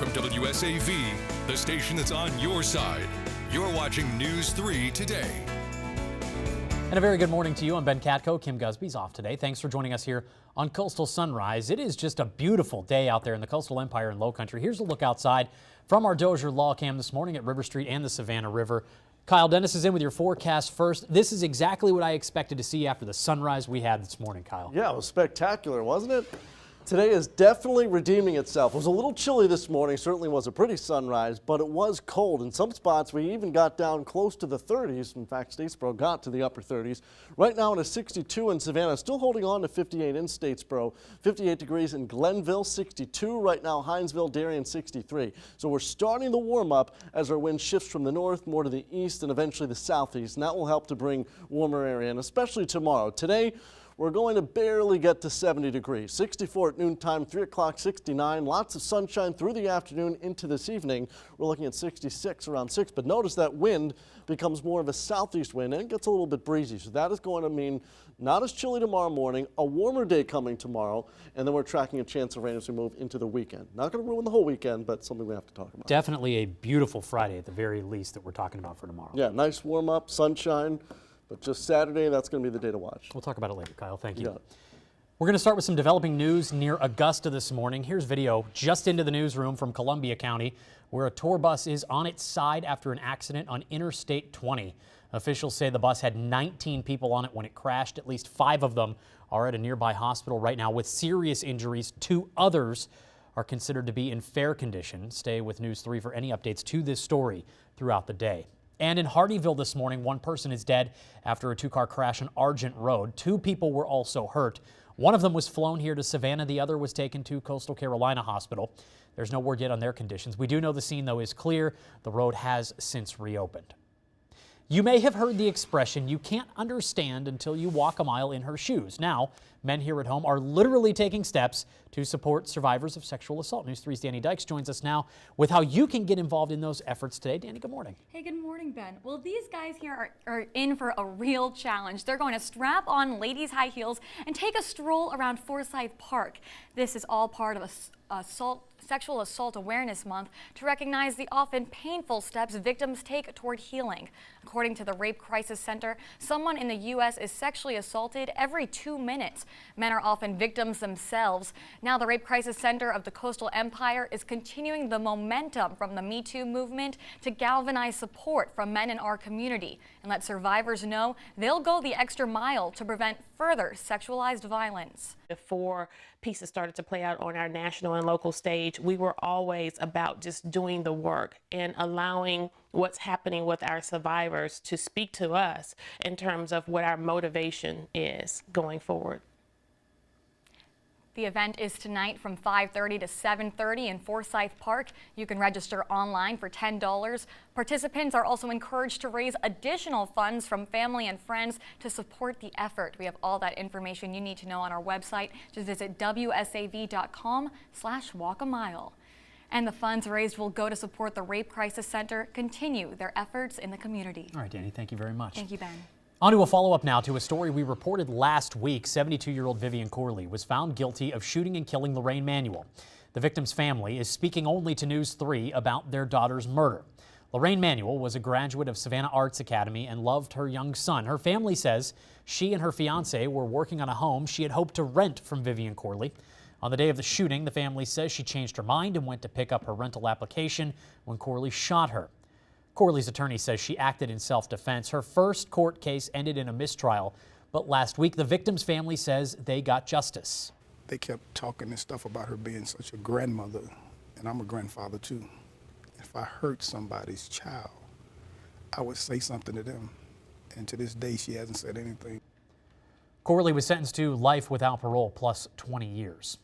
from WSAV, the station that's on your side. You're watching News 3 Today. And a very good morning to you. I'm Ben Katko. Kim Gusby's off today. Thanks for joining us here on Coastal Sunrise. It is just a beautiful day out there in the Coastal Empire and Low Country. Here's a look outside from our Dozier Law Cam this morning at River Street and the Savannah River. Kyle Dennis is in with your forecast first. This is exactly what I expected to see after the sunrise we had this morning, Kyle. Yeah, it was spectacular, wasn't it? Today is definitely redeeming itself. It was a little chilly this morning, certainly was a pretty sunrise, but it was cold. In some spots, we even got down close to the 30s. In fact, Statesboro got to the upper 30s. Right now it is 62 in Savannah, still holding on to 58 in Statesboro. 58 degrees in Glenville, 62. Right now, Hinesville, Darien, 63. So we're starting to warm up as our wind shifts from the north more to the east and eventually the southeast. And that will help to bring warmer air in, especially tomorrow. Today, we're going to barely get to 70 degrees. 64 at noontime, 3 o'clock, 69. Lots of sunshine through the afternoon into this evening. We're looking at 66 around 6, but notice that wind becomes more of a southeast wind and it gets a little bit breezy. So that is going to mean not as chilly tomorrow morning, a warmer day coming tomorrow, and then we're tracking a chance of rain as we move into the weekend. Not going to ruin the whole weekend, but something we have to talk about. Definitely a beautiful Friday at the very least that we're talking about for tomorrow. Yeah, nice warm up, sunshine. But just Saturday, that's going to be the day to watch. We'll talk about it later, Kyle. Thank you. Yeah. We're going to start with some developing news near Augusta this morning. Here's video just into the newsroom from Columbia County, where a tour bus is on its side after an accident on Interstate 20. Officials say the bus had 19 people on it when it crashed. At least 5 of them are at a nearby hospital right now with serious injuries. 2 others are considered to be in fair condition. Stay with News 3 for any updates to this story throughout the day. And in Hardeeville this morning, 1 person is dead after a 2-car crash on Argent Road. 2 people were also hurt. One of them was flown here to Savannah. The other was taken to Coastal Carolina Hospital. There's no word yet on their conditions. We do know the scene, though, is clear. The road has since reopened. You may have heard the expression, you can't understand until you walk a mile in her shoes. Now, men here at home are literally taking steps to support survivors of sexual assault. News 3's Danny Dykes joins us now with how you can get involved in those efforts today. Danny, good morning. Hey, good morning, Ben. Well, these guys here are in for a real challenge. They're going to strap on ladies' high heels and take a stroll around Forsyth Park. This is all part of Sexual Assault Awareness Month to recognize the often painful steps victims take toward healing. According to the Rape Crisis Center, someone in the U.S. is sexually assaulted every 2 minutes. Men are often victims themselves. Now the Rape Crisis Center of the Coastal Empire is continuing the momentum from the Me Too movement to galvanize support from men in our community and let survivors know they'll go the extra mile to prevent further sexualized violence. Before pieces started to play out on our national and local stage, we were always about just doing the work and allowing what's happening with our survivors to speak to us in terms of what our motivation is going forward. The event is tonight from 5:30 to 7:30 in Forsyth Park. You can register online for $10. Participants are also encouraged to raise additional funds from family and friends to support the effort. We have all that information you need to know on our website. Just visit wsav.com/walkamile. And the funds raised will go to support the Rape Crisis Center continue their efforts in the community. All right, Danny, thank you very much. Thank you, Ben. On to a follow-up now to a story we reported last week. 72-year-old Vivian Corley was found guilty of shooting and killing Lorraine Manuel. The victim's family is speaking only to News 3 about their daughter's murder. Lorraine Manuel was a graduate of Savannah Arts Academy and loved her young son. Her family says she and her fiancé were working on a home she had hoped to rent from Vivian Corley. On the day of the shooting, the family says she changed her mind and went to pick up her rental application when Corley shot her. Corley's attorney says she acted in self-defense. Her first court case ended in a mistrial, but last week the victim's family says they got justice. They kept talking this stuff about her being such a grandmother, and I'm a grandfather too. If I hurt somebody's child, I would say something to them, and to this day she hasn't said anything. Corley was sentenced to life without parole plus 20 years.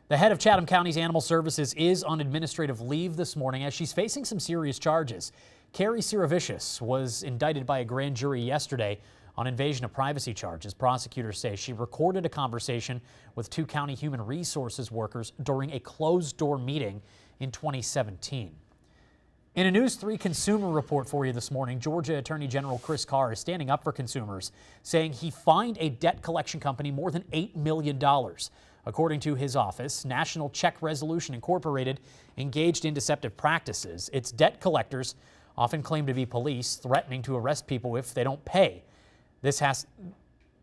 The head of Chatham County's Animal Services is on administrative leave this morning as she's facing some serious charges. Carrie Siravicius was indicted by a grand jury yesterday on invasion of privacy charges. Prosecutors say she recorded a conversation with 2 county human resources workers during a closed-door meeting in 2017. In a News 3 consumer report for you this morning, Georgia Attorney General Chris Carr is standing up for consumers, saying he fined a debt collection company more than $8 million. According to his office, National Check Resolution Incorporated engaged in deceptive practices. Its debt collectors often claim to be police, threatening to arrest people if they don't pay. This has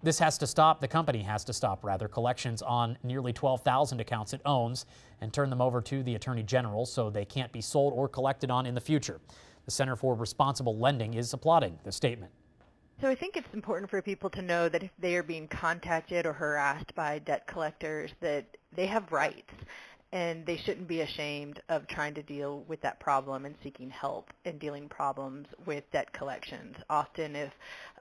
to stop. The company has to stop, collections on nearly 12,000 accounts it owns and turn them over to the Attorney General so they can't be sold or collected on in the future. The Center for Responsible Lending is applauding the statement. So I think it's important for people to know that if they are being contacted or harassed by debt collectors, that they have rights and they shouldn't be ashamed of trying to deal with that problem and seeking help in dealing problems with debt collections. Often if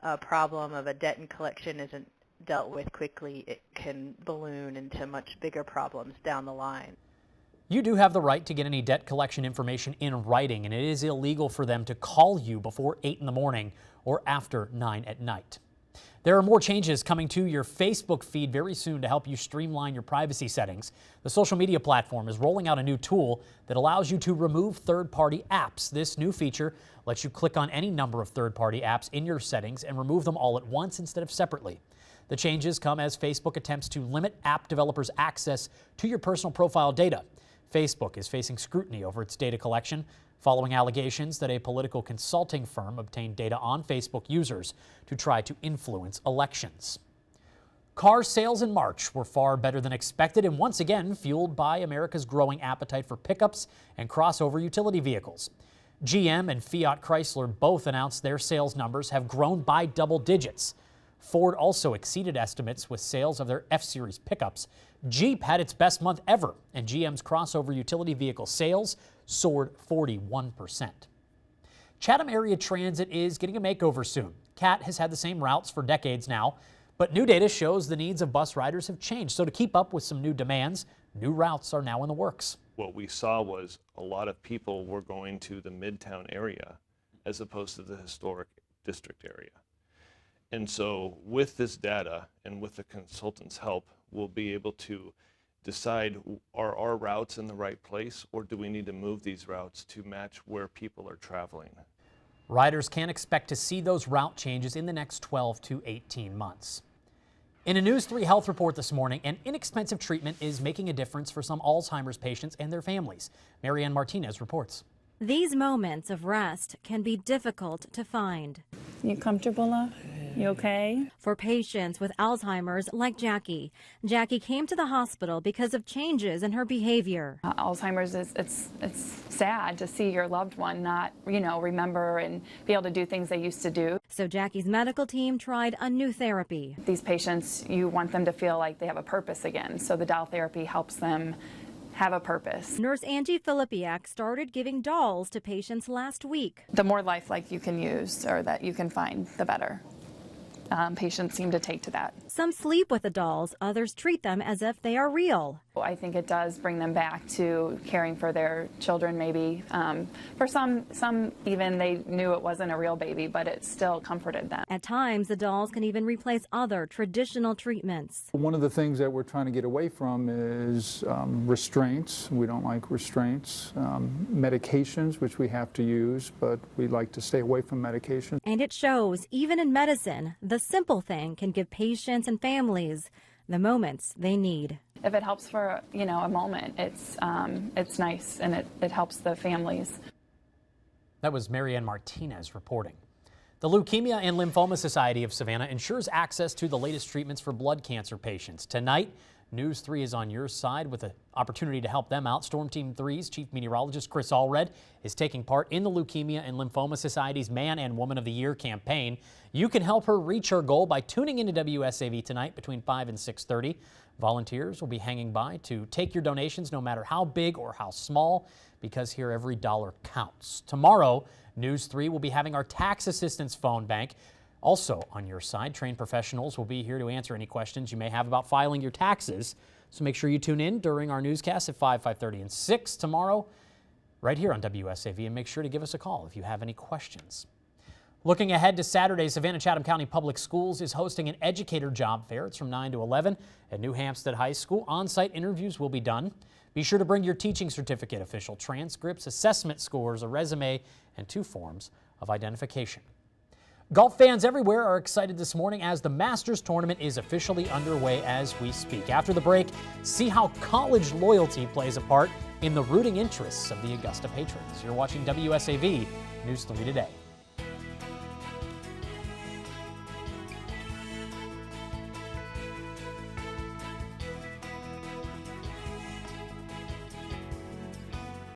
a problem of a debt and collection isn't dealt with quickly, it can balloon into much bigger problems down the line. You do have the right to get any debt collection information in writing, and it is illegal for them to call you before 8 in the morning or after 9 at night. There are more changes coming to your Facebook feed very soon to help you streamline your privacy settings. The social media platform is rolling out a new tool that allows you to remove third-party apps. This new feature lets you click on any number of third-party apps in your settings and remove them all at once instead of separately. The changes come as Facebook attempts to limit app developers' access to your personal profile data. Facebook is facing scrutiny over its data collection following allegations that a political consulting firm obtained data on Facebook users to try to influence elections. Car sales in March were far better than expected and once again fueled by America's growing appetite for pickups and crossover utility vehicles. GM and Fiat Chrysler both announced their sales numbers have grown by double digits. Ford also exceeded estimates with sales of their F-Series pickups. Jeep had its best month ever, and GM's crossover utility vehicle sales soared 41%. Chatham Area Transit is getting a makeover soon. CAT has had the same routes for decades now, but new data shows the needs of bus riders have changed. So to keep up with some new demands, new routes are now in the works. What we saw was a lot of people were going to the Midtown area as opposed to the historic district area. And so with this data and with the consultant's help, we'll be able to decide, are our routes in the right place, or do we need to move these routes to match where people are traveling? Riders can expect to see those route changes in the next 12 to 18 months. In a News 3 health report this morning, an inexpensive treatment is making a difference for some Alzheimer's patients and their families. Marianne Martinez reports. These moments of rest can be difficult to find. You comfortable now? You okay? For patients with Alzheimer's like Jackie. Jackie came to the hospital because of changes in her behavior. Alzheimer's it's sad to see your loved one not, remember and be able to do things they used to do. So Jackie's medical team tried a new therapy. These patients, you want them to feel like they have a purpose again. So the doll therapy helps them have a purpose. Nurse Angie Filipiak started giving dolls to patients last week. The more lifelike you can use or that you can find, the better. Patients seem to take to that. Some sleep with the dolls, others treat them as if they are real. I think it does bring them back to caring for their children maybe. For some even they knew it wasn't a real baby, but it still comforted them. At times, the dolls can even replace other traditional treatments. One of the things that we're trying to get away from is restraints. We don't like restraints. Medications, which we have to use, but we like to stay away from medications. And it shows, even in medicine, the simple thing can give patients and families the moments they need. If it helps for a moment, it's nice and it helps the families. That was Marianne Martinez reporting. The Leukemia and Lymphoma Society of Savannah ensures access to the latest treatments for blood cancer patients. Tonight, News 3 is on your side with an opportunity to help them out. Storm Team 3's Chief Meteorologist Chris Allred is taking part in the Leukemia and Lymphoma Society's Man and Woman of the Year campaign. You can help her reach her goal by tuning into WSAV tonight between 5 and 6:30. Volunteers will be hanging by to take your donations no matter how big or how small, because here every dollar counts. Tomorrow, News 3 will be having our tax assistance phone bank. Also on your side, trained professionals will be here to answer any questions you may have about filing your taxes. So make sure you tune in during our newscast at 5, 5:30, and 6 tomorrow, right here on WSAV, and make sure to give us a call if you have any questions. Looking ahead to Saturday, Savannah Chatham County Public Schools is hosting an educator job fair. It's from 9 to 11 at New Hampstead High School. On-site interviews will be done. Be sure to bring your teaching certificate, official transcripts, assessment scores, a resume, and 2 forms of identification. Golf fans everywhere are excited this morning as the Masters tournament is officially underway as we speak. After the break, see how college loyalty plays a part in the rooting interests of the Augusta Patriots. You're watching WSAV News 3 Today.